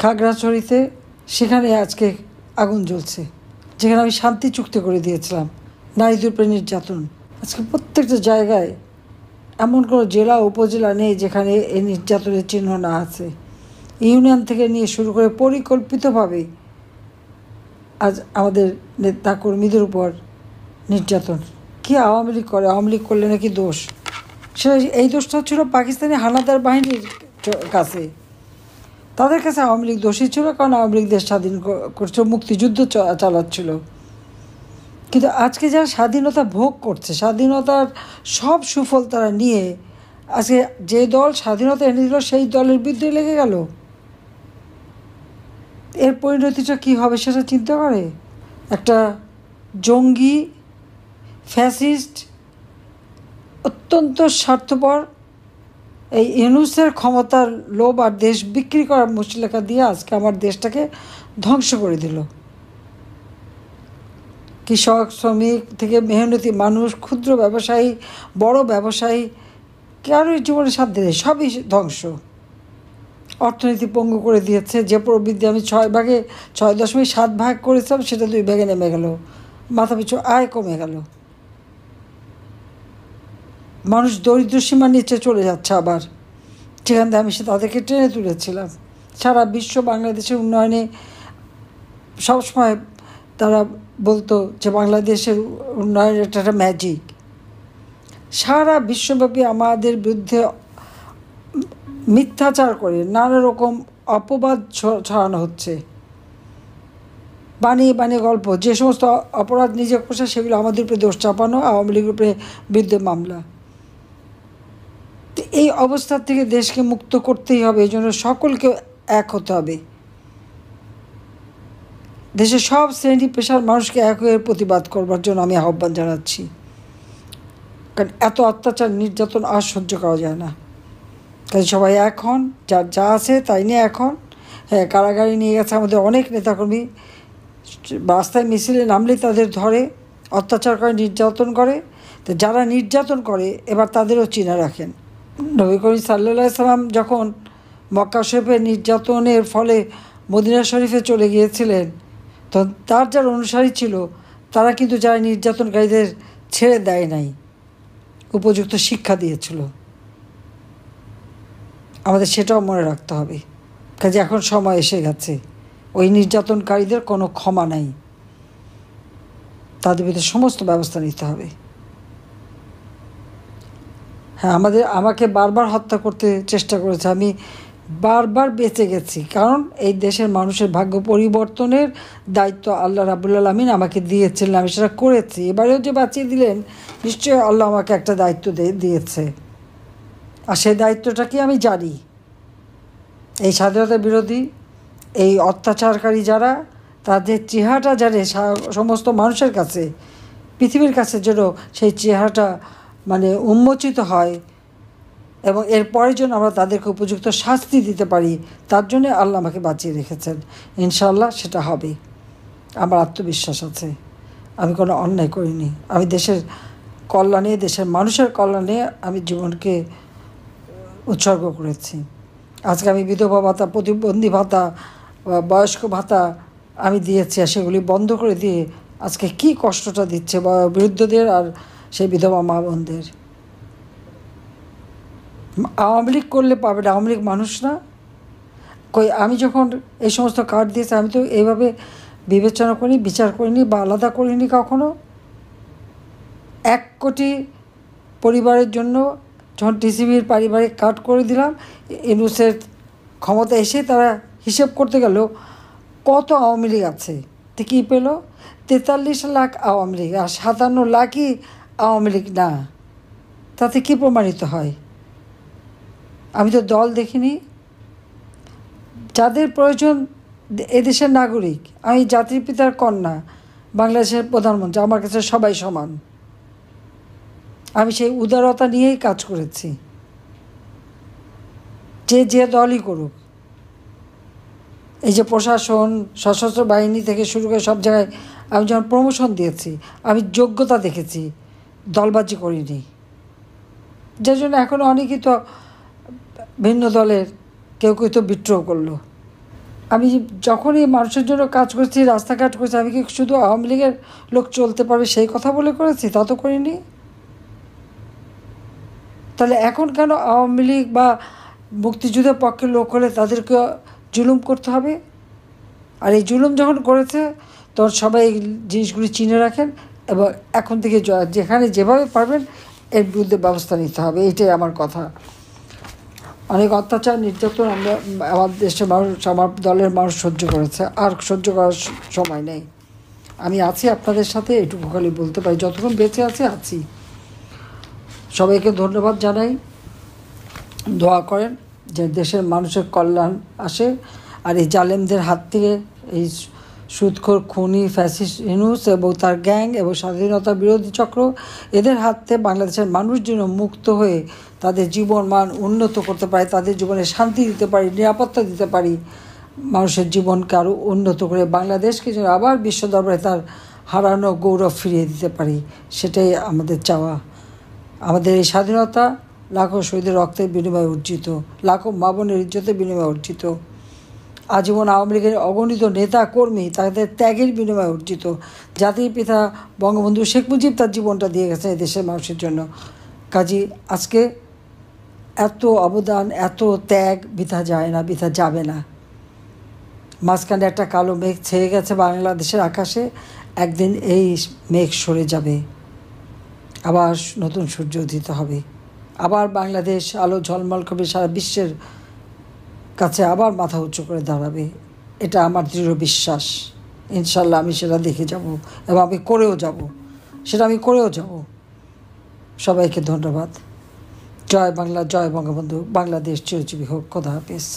খাগড়াছড়িতে সেখানে আজকে আগুন জ্বলছে, যেখানে আমি শান্তি চুক্তি করে দিয়েছিলাম। নারীদের উপরে নির্যাতন, আজকে প্রত্যেকটা জায়গায় এমন কোনো জেলা উপজেলা নেই যেখানে এই নির্যাতনের চিহ্ন না আছে। ইউনিয়ন থেকে নিয়ে শুরু করে পরিকল্পিতভাবে আজ আমাদের নেতা কর্মীদের উপর নির্যাতন। কি আওয়ামী লীগ করে? আওয়ামী লীগ করলে নাকি দোষ? সেটা এই দোষটা ছিল পাকিস্তানি হানাদার বাহিনীর কাছে। তাদের কাছে আওয়ামী লীগ দোষী ছিল, কারণ আওয়ামী লীগ দেশ স্বাধীন করছে, মুক্তিযুদ্ধ চালাচ্ছিল। কিন্তু আজকে যারা স্বাধীনতা ভোগ করছে, স্বাধীনতার সব সুফল তারা নিয়ে আজকে যে দল স্বাধীনতা এনে দিল সেই দলের বিরুদ্ধে লেগে গেল, এর পরিণতিটা কী হবে সেটা চিন্তা করে? একটা জঙ্গি ফ্যাসিস্ট অত্যন্ত স্বার্থপর এই ইউনূসের ক্ষমতার লোভ আর দেশ বিক্রি করার মুচলেখা দিয়ে আজকে আমার দেশটাকে ধ্বংস করে দিল। কৃষক, শ্রমিক থেকে মেহনতি মানুষ, ক্ষুদ্র ব্যবসায়ী, বড় ব্যবসায়ী, কারোর জীবনে সাথ দেয়, সবই ধ্বংস। অর্থনীতি পঙ্গু করে দিয়েছে। যে প্রবৃদ্ধি আমি 6.7 ভাগ করেছিলাম সেটা 2 ভাগে নেমে গেল। মাথাপিছু আয় কমে গেল। মানুষ দরিদ্র সীমার নিচে চলে যাচ্ছে আবার, যেখান থেকে আমি তাদেরকে টেনে তুলেছিলাম। সারা বিশ্ব বাংলাদেশের উন্নয়নে সবসময় তারা বলতো যে বাংলাদেশের উন্নয়ন এটা একটা ম্যাজিক। সারা বিশ্বব্যাপী আমাদের বিরুদ্ধে মিথ্যাচার করে নানা রকম অপবাদ ছড়ানো হচ্ছে, বানিয়ে বানিয়ে গল্প। যে সমস্ত অপরাধ নিজে করছে সেগুলো আমাদের উপরে দোষ চাপানো, আওয়ামী লীগের উপরে বিরুদ্ধে মামলা। এই অবস্থার থেকে দেশকে মুক্ত করতেই হবে। এই জন্য সকলকে এক হতে হবে। দেশের সব শ্রেণী পেশার মানুষকে এক হয়ে প্রতিবাদ করবার জন্য আমি আহ্বান জানাচ্ছি। কারণ এত অত্যাচার নির্যাতন আর সহ্য করা যায় না। কাজে সবাই এক হন, যার যা আছে তাই নিয়ে এখন। হ্যাঁ, কারাগারে নিয়ে গেছে আমাদের অনেক নেতাকর্মী। রাস্তায় মিছিলে নামলেই তাদের ধরে, অত্যাচার করে, নির্যাতন করে। তো যারা নির্যাতন করে এবার তাদেরও চিনে রাখেন। নবী করিম সাল্লাল্লাহু আলাইহি সাল্লাম যখন মক্কা শরীফে নির্যাতনের ফলে মদিনা শরীফে চলে গিয়েছিলেন, তো তার যারা অনুসারী ছিল তারা কিন্তু যারা নির্যাতনকারীদের ছেড়ে দেয় নাই, উপযুক্ত শিক্ষা দিয়েছিল। আমাদের সেটাও মনে রাখতে হবে। কাজে এখন সময় এসে গেছে, ওই নির্যাতনকারীদের কোনো ক্ষমা নাই, তাদের বিরুদ্ধে সমস্ত ব্যবস্থা নিতে হবে। হ্যাঁ, আমাকে বারবার হত্যা করতে চেষ্টা করেছে, আমি বারবার বেঁচে গেছি, কারণ এই দেশের মানুষের ভাগ্য পরিবর্তনের দায়িত্ব আল্লাহ রাব্বুল আলামিন আমাকে দিয়েছিলেন, আমি সেটা করেছি। এবারেও যে বাঁচিয়ে দিলেন, নিশ্চয়ই আল্লাহ আমাকে একটা দায়িত্ব দিয়েছে, আর সেই দায়িত্বটা কি আমি জানি। এই স্বাধীনতা বিরোধী, এই অত্যাচারকারী যারা, তাদের চেহারাটা জানে সমস্ত মানুষের কাছে, পৃথিবীর কাছে যেন সেই চেহারাটা উন্মোচিত হয়, এবং এরপরের জন্য আমরা তাদেরকে উপযুক্ত শাস্তি দিতে পারি, তার জন্য আল্লাহ আমাকে বাঁচিয়ে রেখেছেন। ইনশাআল্লাহ সেটা হবে, আমার আত্মবিশ্বাস আছে। আমি কোনো অন্যায় করিনি, আমি দেশের কল্যাণে, দেশের মানুষের কল্যাণে আমি জীবনকে উৎসর্গ করেছি। আজকে আমি বিধবা ভাতা, প্রতিবন্ধী ভাতা, বয়স্ক ভাতা আমি দিয়েছি, আর সেগুলি বন্ধ করে দিয়ে আজকে কি কষ্টটা দিচ্ছে বৃদ্ধদের আর সেই বিধবা মা বোনদের। আওয়ামী লীগ করলে পাবে না, আওয়ামী লীগ মানুষ না? আমি যখন এই সমস্ত কার্ড দিয়েছি, আমি তো এইভাবে বিবেচনা করিনি, বিচার করিনি বা আলাদা করিনি কখনো। 1 কোটি পরিবারের জন্য যখন টিসিবির পারিবারিক কার্ড করে দিলাম, ইউনূসের ক্ষমতা এসে তারা হিসেব করতে গেল কত আওয়ামী লীগ আছে, তো কী পেল? 43 লাখ আওয়ামী লীগ, আর 57 লাখই আওয়ামী লীগ না। তাতে কি প্রমাণিত হয়? আমি তো দল দেখিনি। যাদের প্রয়োজন এদেশের নাগরিক, আমি জাতির পিতার কন্যা, বাংলাদেশের প্রধানমন্ত্রী, আমার কাছে সবাই সমান। আমি সেই উদারতা নিয়েই কাজ করেছি, যে দলই করুক। এই যে প্রশাসন, সশস্ত্র বাহিনী থেকে শুরু করে সব জায়গায় আমি যখন প্রমোশন দিয়েছি, আমি যোগ্যতা দেখেছি, দলবাজি করিনি। যার জন্য এখন অনেকেই তো ভিন্ন দলের কেউ কেউ তো বিদ্রোহ করলো। আমি যখনই মানুষের জন্য কাজ করছি, রাস্তাঘাট করছি, আমি কি শুধু আওয়ামী লীগের লোক চলতে পারবে সেই কথা বলে করেছি? তা তো করিনি। তাহলে এখন কেন আওয়ামী লীগ বা মুক্তিযুদ্ধের পক্ষের লোক হলে তাদেরকে জুলুম করতে হবে? আর এই জুলুম যখন করেছে তখন সবাই এই জিনিসগুলি চিনে রাখেন, এবং এখন থেকে যেখানে যেভাবে পারবেন এর বিরুদ্ধে ব্যবস্থা নিতে হবে। এইটাই আমার কথা। অনেক অত্যাচার নির্যাতন আমার দেশের মানুষ, আমার দলের মানুষ সহ্য করেছে, আর সহ্য করার সময় নেই। আমি আছি আপনাদের সাথে, এটুকু খালি বলতে পারি, যতক্ষণ বেঁচে আছি। সবাইকে ধন্যবাদ জানাই। দোয়া করেন যে দেশের মানুষের কল্যাণ আসে, আর এই জালেমদের হাত থেকে, এই সুদখোর খুনি ফ্যাসিস্ট ইউনূস এবং তার গ্যাং এবং স্বাধীনতা বিরোধী চক্র, এদের হাত থেকে বাংলাদেশের মানুষ যেন মুক্ত হয়ে তাদের জীবন মান উন্নত করতে পারে, তাদের জীবনে শান্তি দিতে পারি, নিরাপত্তা দিতে পারি, মানুষের জীবনকে আরও উন্নত করে বাংলাদেশকে যেন আবার বিশ্ব দরবারে তার হারানো গৌরব ফিরিয়ে দিতে পারি, সেটাই আমাদের চাওয়া। আমাদের এই স্বাধীনতা লাখো শহীদের রক্তের বিনিময়ে অর্জিত, লাখো মা বোনের ইজ্জতের বিনিময়ে অর্জিত, আজীবন আওয়ামী লীগের অগণিত নেতা কর্মী তাদের ত্যাগের বিনিময়ে অর্জিত। জাতির পিতা বঙ্গবন্ধু শেখ মুজিব তার জীবনটা দিয়ে গেছেন এই দেশের মানুষের জন্য। কাজী আজকে এত অবদান, এত ত্যাগ বৃথা যায় না, বৃথা যাবে না। মাঝখানে একটা কালো মেঘ ছেয়ে গেছে বাংলাদেশের আকাশে, একদিন এই মেঘ সরে যাবে, আবার নতুন সূর্য উদিত হবে, আবার বাংলাদেশ আলো ঝলমল করবে, সারা বিশ্বের কাছে আবার মাথা উঁচু করে দাঁড়াবে। এটা আমার দৃঢ় বিশ্বাস। ইনশাল্লাহ আমি সেটা দেখে যাব, এবং আমি করেও যাব, সেটা আমি করেও যাব। সবাইকে ধন্যবাদ। জয় বাংলা, জয় বঙ্গবন্ধু। বাংলাদেশ চিরজীবী হোক। খোদা হাফেজ।